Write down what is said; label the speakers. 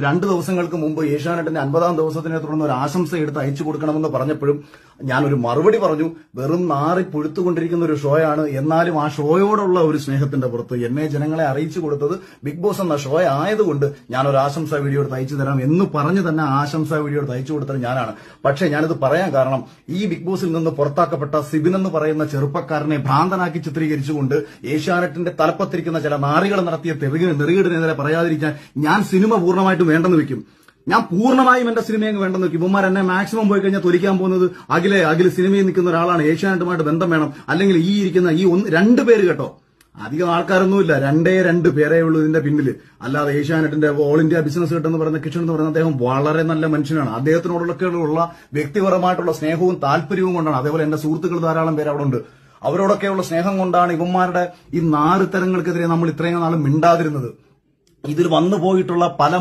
Speaker 1: 2 ദിവസങ്ങൾക്ക് മുമ്പ് ഏഷ്യാനെറ്റിന്റെ 50-ാം ദിവസത്തിനെ തുടർന്ന് ഒരു ആശംസ എടുത്ത് അയച്ചു കൊടുക്കണമെന്ന് പറഞ്ഞപ്പോഴും ഞാനൊരു മറുപടി പറഞ്ഞു. വെറും നാറി പുഴുത്തുകൊണ്ടിരിക്കുന്ന ഒരു ഷോയാണ്. എന്നാലും ആ ഷോയോടുള്ള ഒരു സ്നേഹത്തിന്റെ പുറത്ത് എന്നെ ജനങ്ങളെ അറിയിച്ചു കൊടുത്തത് ബിഗ് ബോസ് എന്ന ഷോ ആയതുകൊണ്ട് ഞാനൊരു ആശംസാ വീഡിയോ എടുത്ത് അയച്ചു തരാം എന്ന് പറഞ്ഞ് തന്നെ ആശംസാ വീഡിയോ എടുത്ത് അയച്ചു കൊടുത്തത് ഞാനാണ്. പക്ഷേ ഞാനിത് പറയാൻ കാരണം ഈ ബിഗ് ബോസിൽ നിന്ന് പുറത്താക്കപ്പെട്ട സിബിൻ എന്ന് പറയുന്ന ചെറുപ്പക്കാരനെ ഭ്രാന്തനാക്കി ചിത്രീകരിച്ചുകൊണ്ട് ഏഷ്യാനെറ്റിന്റെ തലപ്പത്തിരിക്കുന്ന ചില നാറികൾ നടത്തിയ നെറുകേടിനെതിരെ പറയാതിരിക്കാൻ ഞാൻ സിനിമ പൂർണ്ണമായിട്ടും വേണ്ടെന്ന് വെക്കും. ഞാൻ പൂർണ്ണമായും എന്റെ സിനിമയെ വേണ്ടെന്ന് വെക്കും. ഇവന്മാർ എന്നെ മാക്സിമം പോയി കഴിഞ്ഞാൽ തൊലിക്കാൻ പോകുന്നത് അഖില് സിനിമയിൽ നിൽക്കുന്ന ഒരാളാണ്, ഏഷ്യാനെറ്റുമായിട്ട് ബന്ധം വേണം, അല്ലെങ്കിൽ ഈ ഇരിക്കുന്ന ഈ 2 പേര് കേട്ടോ, അധികം ആൾക്കാരൊന്നുമില്ല, 2 പേരേ ഉള്ളൂ ഇതിന്റെ പിന്നില്. അല്ലാതെ ഏഷ്യാനെറ്റിന്റെ ഓൾ ഇന്ത്യ ബിസിനസ് കിട്ടുന്ന പറയുന്ന കിഷൻ എന്ന് പറയുന്ന അദ്ദേഹം വളരെ നല്ല മനുഷ്യനാണ്. അദ്ദേഹത്തിനോടൊക്കെയുള്ള വ്യക്തിപരമായിട്ടുള്ള സ്നേഹവും താല്പര്യവും കൊണ്ടാണ്. അതേപോലെ എന്റെ സുഹൃത്തുക്കൾ ധാരാളം പേര് അവിടെ ഉണ്ട്. അവരോടൊക്കെയുള്ള സ്നേഹം കൊണ്ടാണ് ഇവന്മാരുടെ ഈ നാറുതരങ്ങൾക്കെതിരെ നമ്മൾ ഇത്രയും നാളും മിണ്ടാതിരുന്നത്. ഇതിൽ വന്നു പോയിട്ടുള്ള പല